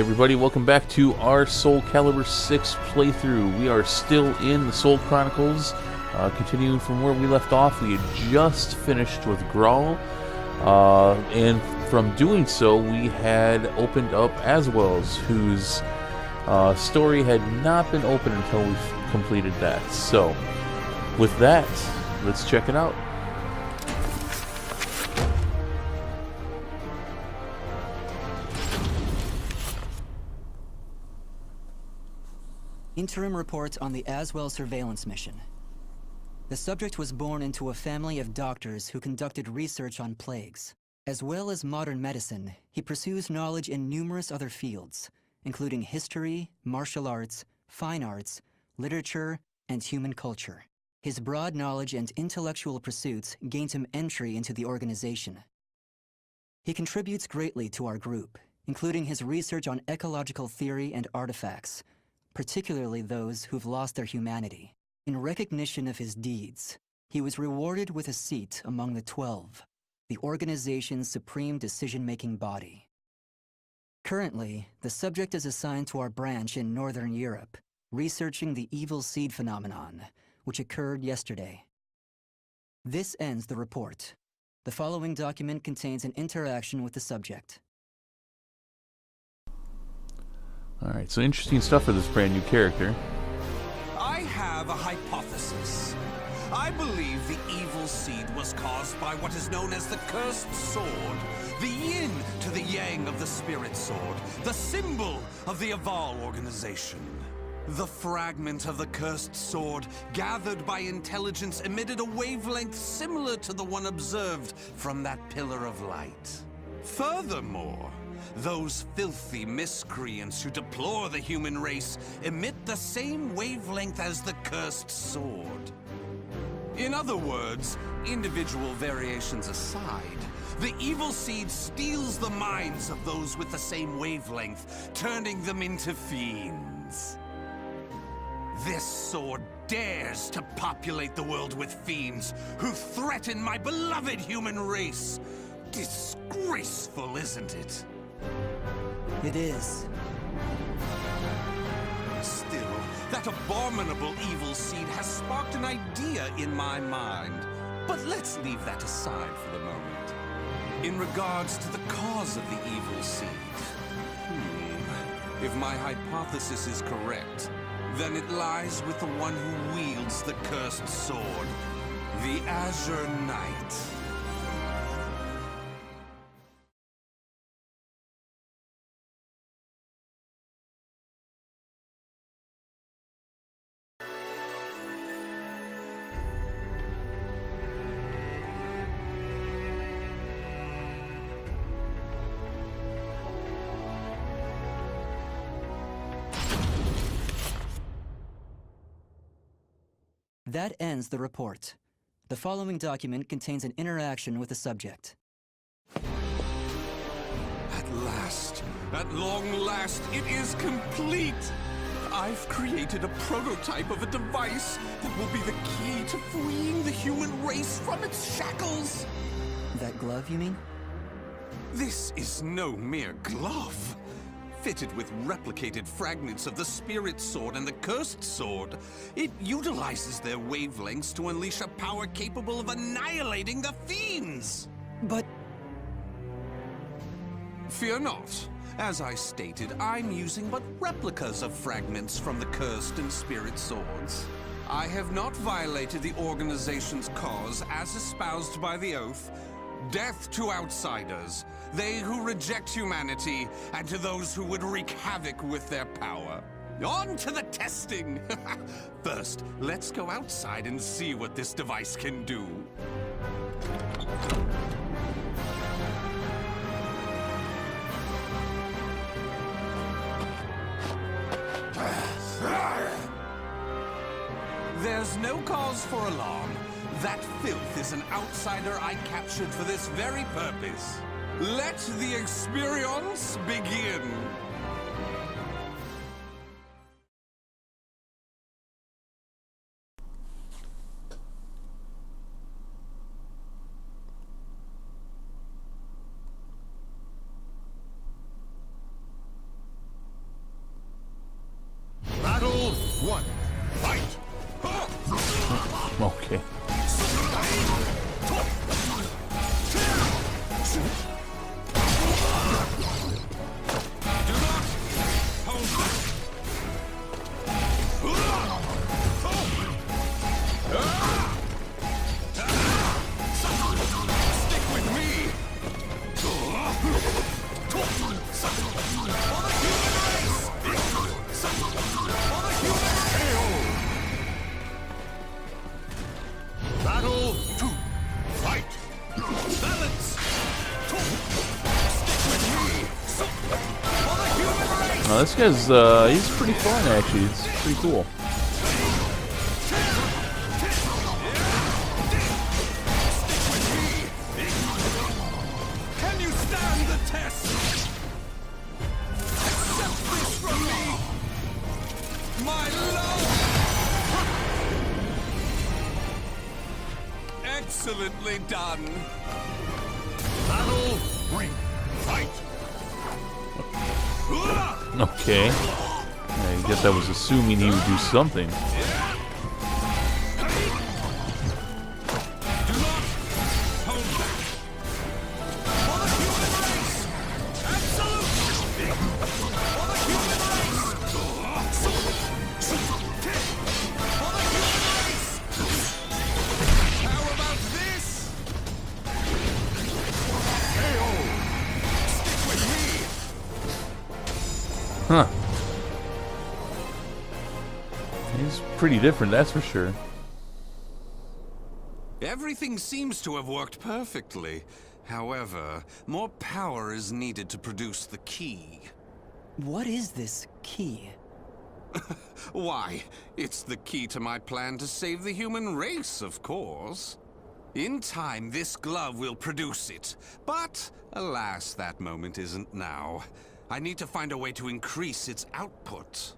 everybody, welcome back to our Soul Calibur 6 playthrough. We are still in the Soul Chronicles, continuing from where we left off. We had just finished with Grawl, and from doing so, we had opened up Azwel's, whose story had not been open until we completed that. So, with that, let's check it out. Interim report on the Azwel surveillance mission. The subject was born into a family of doctors who conducted research on plagues. As well as modern medicine, he pursues knowledge in numerous other fields, including history, martial arts, fine arts, literature, and human culture. His broad knowledge and intellectual pursuits gained him entry into the organization. He contributes greatly to our group, including his research on ecological theory and artifacts, particularly those who've lost their humanity. In recognition of his deeds, he was rewarded with a seat among the 12, the organization's supreme decision-making body. Currently, the subject is assigned to our branch in Northern Europe, researching the evil seed phenomenon, which occurred yesterday. This ends the report. The following document contains an interaction with the subject. Alright, so interesting stuff for this brand new character. I have a hypothesis. I believe the evil seed was caused by what is known as the cursed sword, the yin to the yang of the spirit sword, the symbol of the Azwel organization. The fragment of the cursed sword, gathered by intelligence, emitted a wavelength similar to the one observed from that pillar of light. Furthermore, those filthy miscreants who deplore the human race emit the same wavelength as the cursed sword. In other words, individual variations aside, the evil seed steals the minds of those with the same wavelength, turning them into fiends. This sword dares to populate the world with fiends who threaten my beloved human race. Disgraceful, isn't it? It is. Still, that abominable evil seed has sparked an idea in my mind. But let's leave that aside for the moment. In regards to the cause of the evil seed, if my hypothesis is correct, then it lies with the one who wields the cursed sword, the Azure Knight. That ends the report. The following document contains an interaction with the subject. At long last, it is complete! I've created a prototype of a device that will be the key to freeing the human race from its shackles! That glove, you mean? This is no mere glove. Fitted with replicated fragments of the spirit sword and the cursed sword, it utilizes their wavelengths to unleash a power capable of annihilating the fiends! But... Fear not. As I stated, I'm using but replicas of fragments from the cursed and spirit swords. I have not violated the organization's cause as espoused by the oath. Death to outsiders, they who reject humanity, and to those who would wreak havoc with their power. On to the testing! First, let's go outside and see what this device can do. There's no cause for alarm. That filth is an outsider I captured for this very purpose. Let the experience begin. one, fight! Okay. Do not hold back! Stick with me! For the human race! For the human race! Battle 2. Fight! Balance! Stick with me! For the human race! Now this guy's he's pretty fun actually. It's pretty cool. Can you stand the test? Accept this from me! My love! Excellently done! Battle 3. Fight! Okay. I guess I was assuming he would do something. Do not hold back! For the human race! Absolutely! For the human race! For the human race! How about this? KO! Stick with me! Huh. He's pretty different, that's for sure. Everything seems to have worked perfectly. However, more power is needed to produce the key. What is this key? Why, it's the key to my plan to save the human race, of course. In time, this glove will produce it. But, alas, that moment isn't now. I need to find a way to increase its output.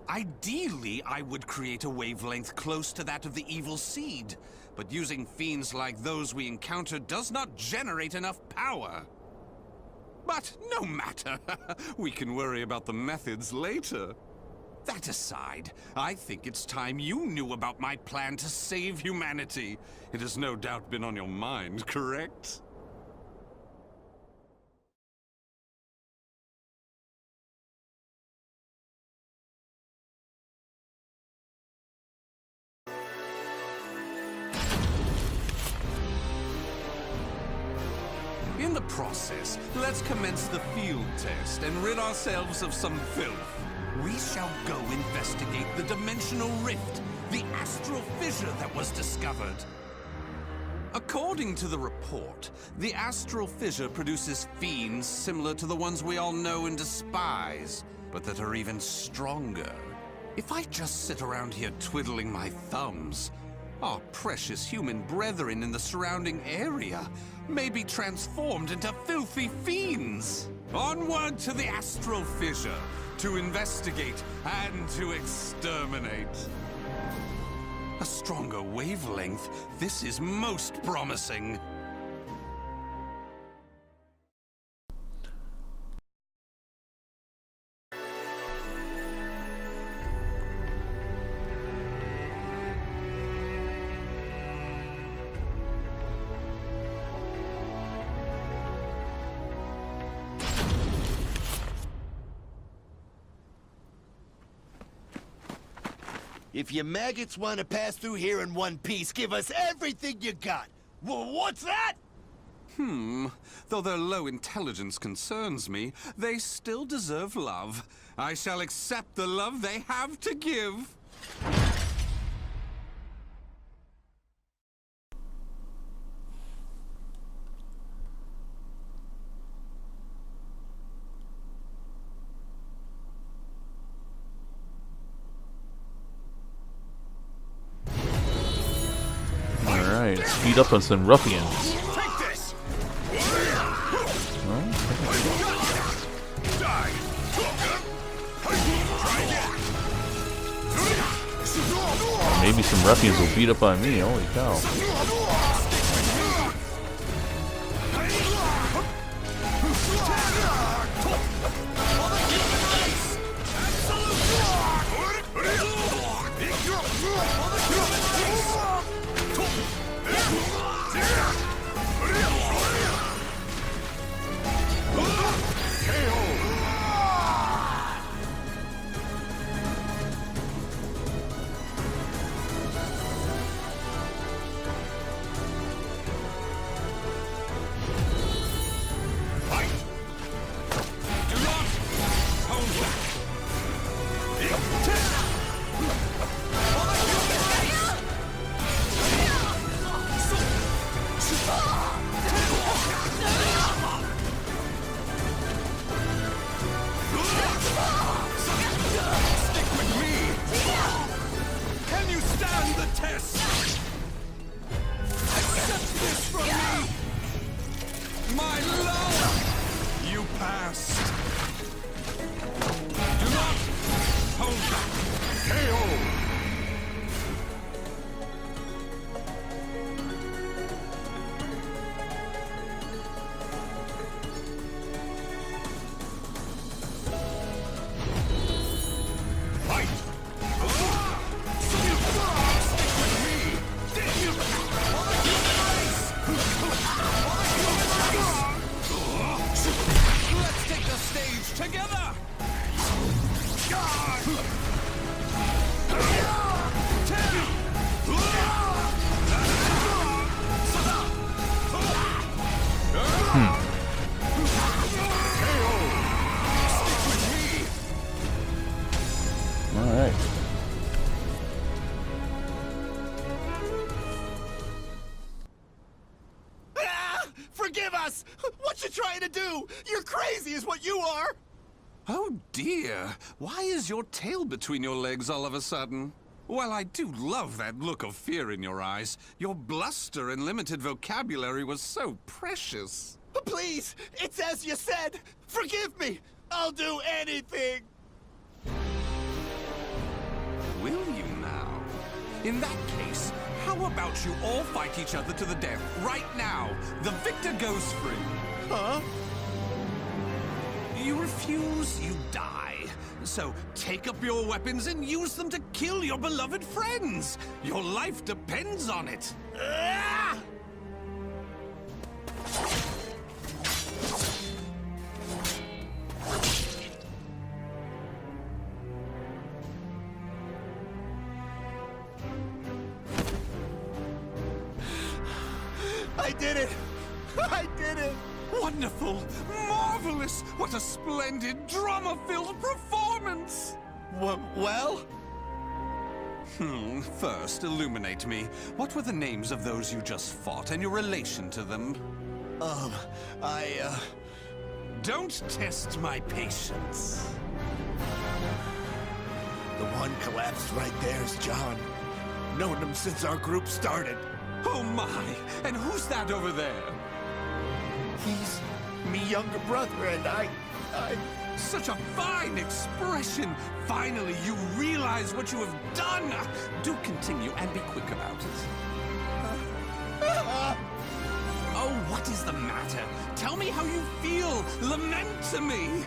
Ideally, I would create a wavelength close to that of the evil seed. But using fiends like those we encountered does not generate enough power. But no matter. We can worry about the methods later. That aside, I think it's time you knew about my plan to save humanity. It has no doubt been on your mind, correct? In the process, let's commence the field test and rid ourselves of some filth. We shall go investigate the dimensional rift, the astral fissure that was discovered. According to the report, the astral fissure produces fiends similar to the ones we all know and despise, but that are even stronger. If I just sit around here twiddling my thumbs, our precious human brethren in the surrounding area may be transformed into filthy fiends. Onward to the astral fissure, to investigate and to exterminate. A stronger wavelength. This is most promising. If you maggots want to pass through here in one piece, give us everything you got. What's that? Though their low intelligence concerns me, they still deserve love. I shall accept the love they have to give. Alright, speed up on some ruffians. Take this! Maybe some ruffians will beat up on me, holy cow. Can you stand the test? Accept this from me! My love! You passed. Do not hold back. KO! Together! All right. Forgive us! What you trying to do? You're crazy is what you are! Oh dear, why is your tail between your legs all of a sudden? Well, I do love that look of fear in your eyes. Your bluster and limited vocabulary was so precious. Please, it's as you said! Forgive me! I'll do anything! Will you now? In that case, how about you all fight each other to the death right now? The victor goes free. Huh? You refuse, you die. So take up your weapons and use them to kill your beloved friends. Your life depends on it. Ah! I did it! I did it! Wonderful! Marvelous! What a splendid, drama-filled performance! Well? First, illuminate me. What were the names of those you just fought and your relation to them? Don't test my patience. The one collapsed right there is John. Known him since our group started. Oh my! And who's that over there? He's me younger brother, and I... Such a fine expression! Finally, you realize what you have done! Do continue and be quick about it. Oh, what is the matter? Tell me how you feel! Lament to me!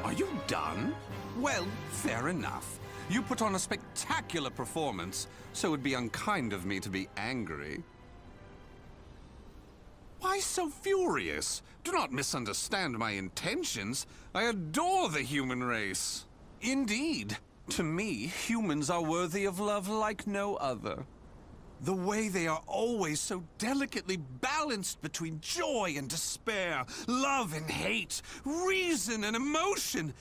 Are you done? Well, fair enough. You put on a spectacular performance, so it'd be unkind of me to be angry. Why so furious? Do not misunderstand my intentions. I adore the human race. Indeed, to me, humans are worthy of love like no other. The way they are always so delicately balanced between joy and despair, love and hate, reason and emotion.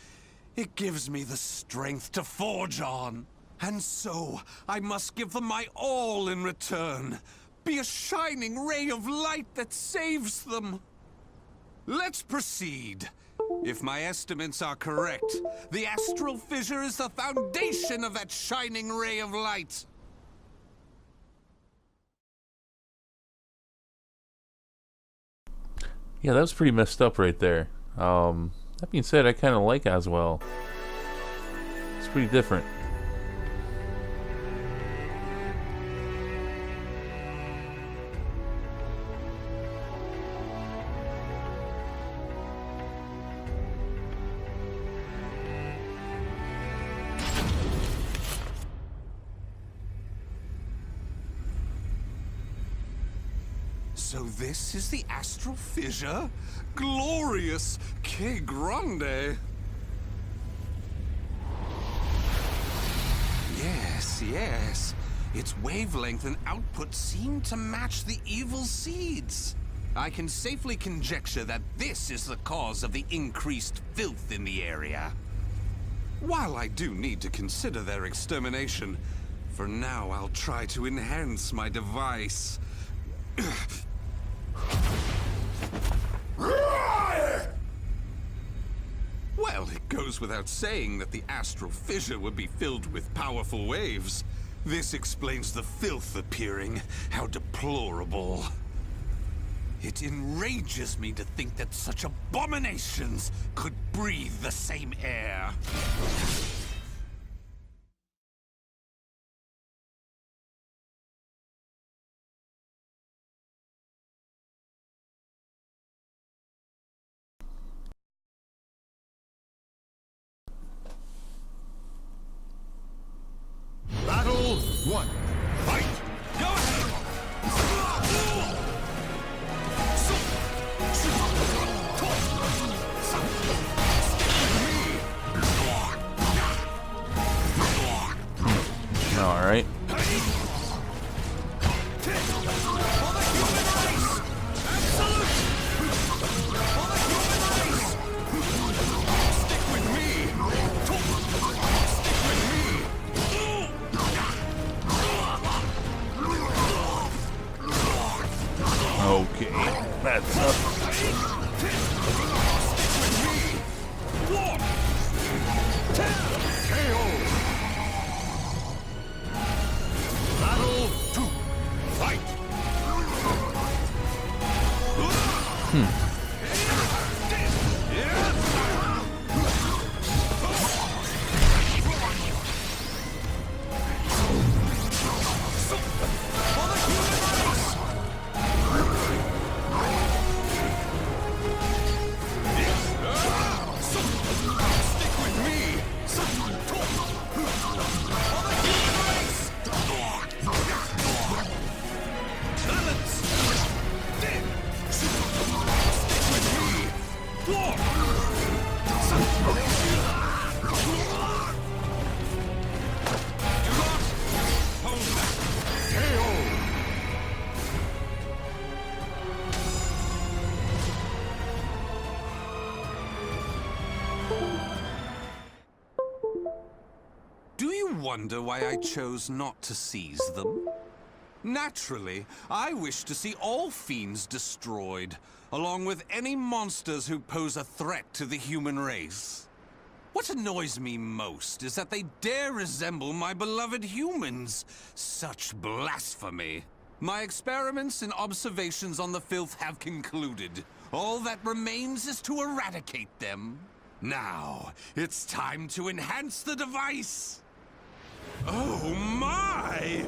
It gives me the strength to forge on. And so, I must give them my all in return. Be a shining ray of light that saves them. Let's proceed. If my estimates are correct, the astral fissure is the foundation of that shining ray of light. Yeah, that was pretty messed up right there. That being said, I kind of like Azwel. It's pretty different. So this is the astral fissure? Glorious! Que grande! Yes, yes. Its wavelength and output seem to match the evil seeds. I can safely conjecture that this is the cause of the increased filth in the area. While I do need to consider their extermination, for now I'll try to enhance my device. Well, it goes without saying that the astral fissure would be filled with powerful waves. This explains the filth appearing. How deplorable. It enrages me to think that such abominations could breathe the same air. Battle 1. Fight! Go ahead! All right. Okay, that's up. Battle 2. Fight! Do you wonder why I chose not to seize them? Naturally, I wish to see all fiends destroyed, along with any monsters who pose a threat to the human race. What annoys me most is that they dare resemble my beloved humans. Such blasphemy. My experiments and observations on the filth have concluded. All that remains is to eradicate them. Now, it's time to enhance the device. Oh my!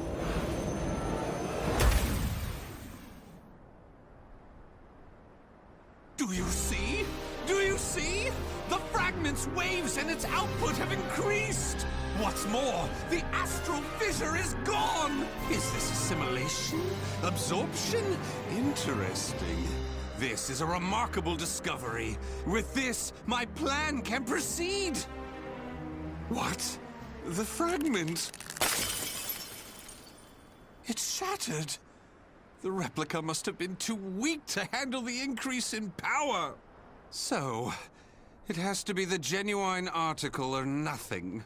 Do you see? Do you see? The fragment's waves and its output have increased! What's more, the astral fissure is gone! Is this assimilation? Absorption? Interesting. This is a remarkable discovery. With this, my plan can proceed! What? The fragment? It's shattered! The replica must have been too weak to handle the increase in power. So, it has to be the genuine article or nothing.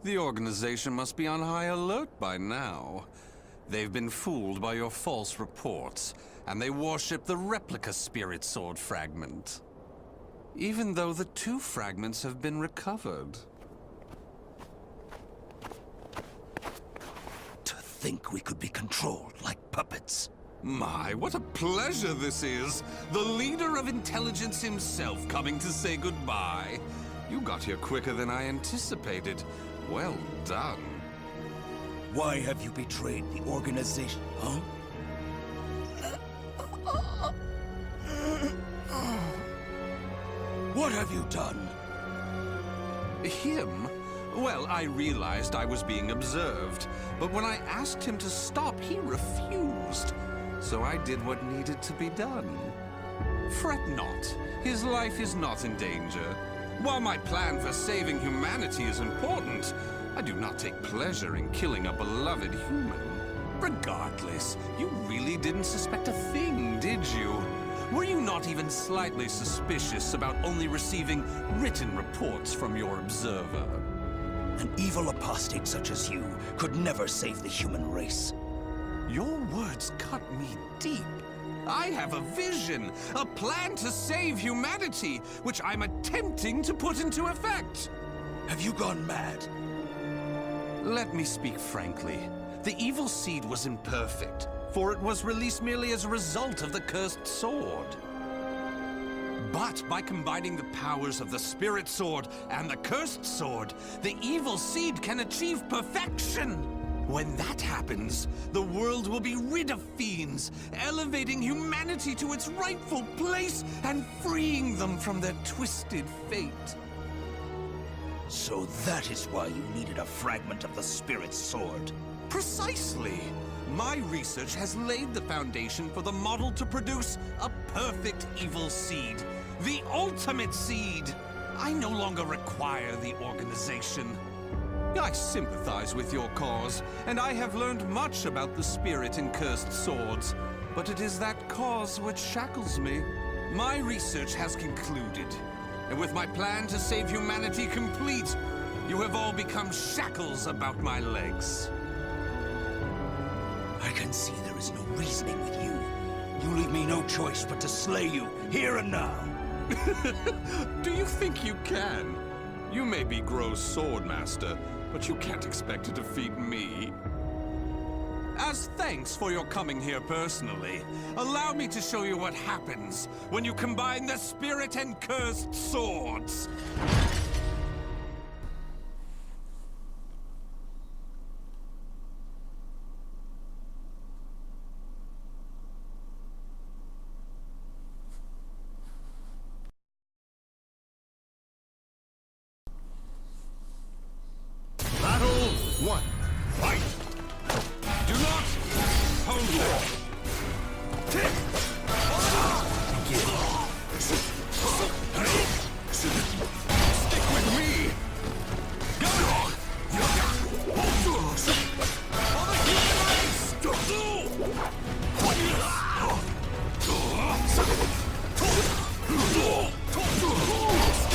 The organization must be on high alert by now. They've been fooled by your false reports, and they worship the replica spirit sword fragment. Even though the two fragments have been recovered. To think we could be controlled like puppets. My, what a pleasure this is! The leader of intelligence himself coming to say goodbye. You got here quicker than I anticipated. Well done. Why have you betrayed the organization, huh? What have you done? Him? Well, I realized I was being observed, but when I asked him to stop, he refused. So I did what needed to be done. Fret not. His life is not in danger. While my plan for saving humanity is important, I do not take pleasure in killing a beloved human. Regardless, you really didn't suspect a thing, did you? Were you not even slightly suspicious about only receiving written reports from your observer? An evil apostate such as you could never save the human race. Your words cut me deep. I have a vision, a plan to save humanity, which I'm attempting to put into effect. Have you gone mad? Let me speak frankly. The evil seed was imperfect, for it was released merely as a result of the cursed sword. But by combining the powers of the spirit sword and the cursed sword, the evil seed can achieve perfection. When that happens, the world will be rid of fiends, elevating humanity to its rightful place and freeing them from their twisted fate. So that is why you needed a fragment of the spirit sword. Precisely. My research has laid the foundation for the model to produce a perfect evil seed. The ultimate seed! I no longer require the organization. I sympathize with your cause, and I have learned much about the spirit in cursed swords. But it is that cause which shackles me. My research has concluded, and with my plan to save humanity complete, you have all become shackles about my legs. I can see there is no reasoning with you. You leave me no choice but to slay you, here and now. Do you think you can? You may be Gro's swordmaster, but you can't expect to defeat me. As thanks for your coming here personally, allow me to show you what happens when you combine the spirit and cursed swords. Battle 1. Fight! Do not hold back. Stick with me. Go! For the human race! Stick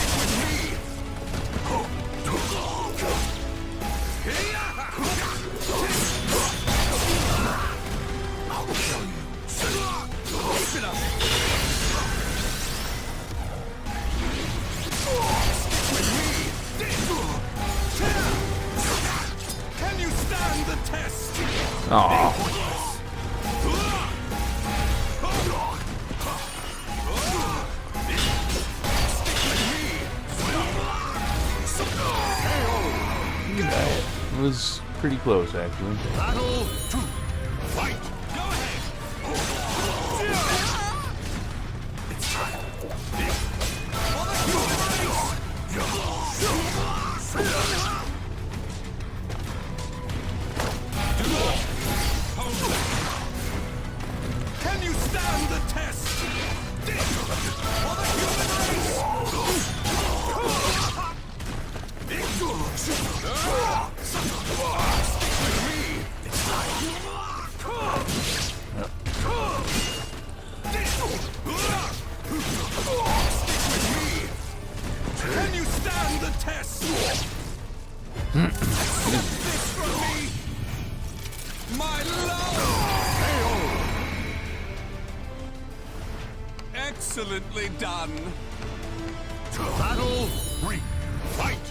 with me. I'll kill you. Keep it up. Stick with me. Can you stand the test? Aw. Stick with me. It was pretty close, actually. Battle 2. Fight! Go ahead. It's time. For the human race. Do not hold back. Can you stand the test? For the human race. Stick with me. It's time. Stick with me. Can you stand the test? Accept this from me. My love. Excellently done. Battle 3. Fight!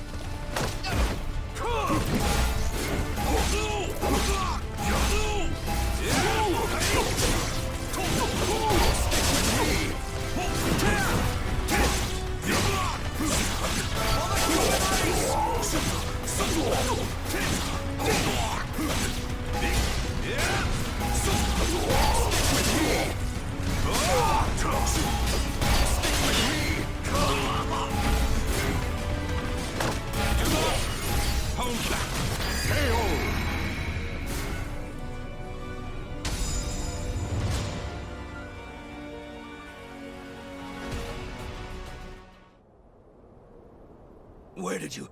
Where did you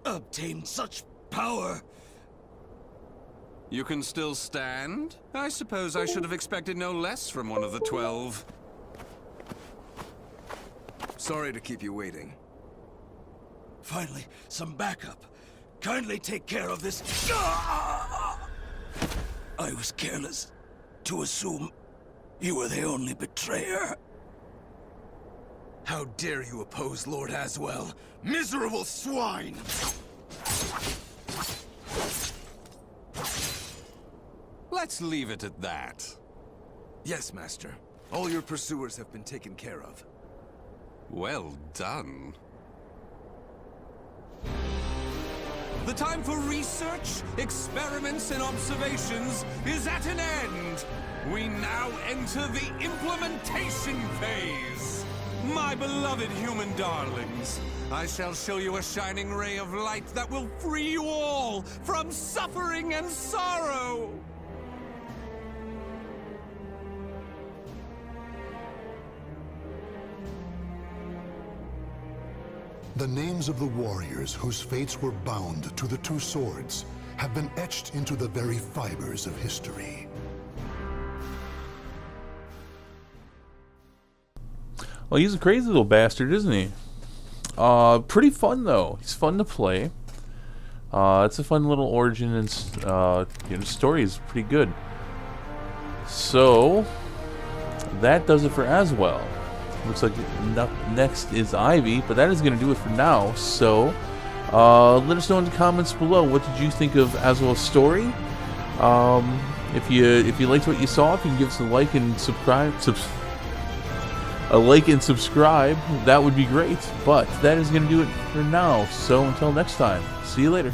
obtain such power? You can still stand? I suppose I should have expected no less from one of the 12. Sorry to keep you waiting. Finally, some backup. Kindly take care of this. I was careless to assume you were the only betrayer. How dare you oppose Lord Azwel? Miserable swine! Let's leave it at that. Yes, Master. All your pursuers have been taken care of. Well done. The time for research, experiments, and observations is at an end. We now enter the implementation phase. My beloved human darlings, I shall show you a shining ray of light that will free you all from suffering and sorrow. The names of the warriors whose fates were bound to the two swords have been etched into the very fibers of history. Well, he's a crazy little bastard, isn't he? Pretty fun though. He's fun to play. It's a fun little origin, and the story is pretty good. So that does it for Azwel. Looks like next is Ivy, but that is going to do it for now. So let us know in the comments below, what did you think of Azwel's story? If you liked what you saw, if you can give us a like and subscribe. That would be great. But that is going to do it for now. So until next time, see you later.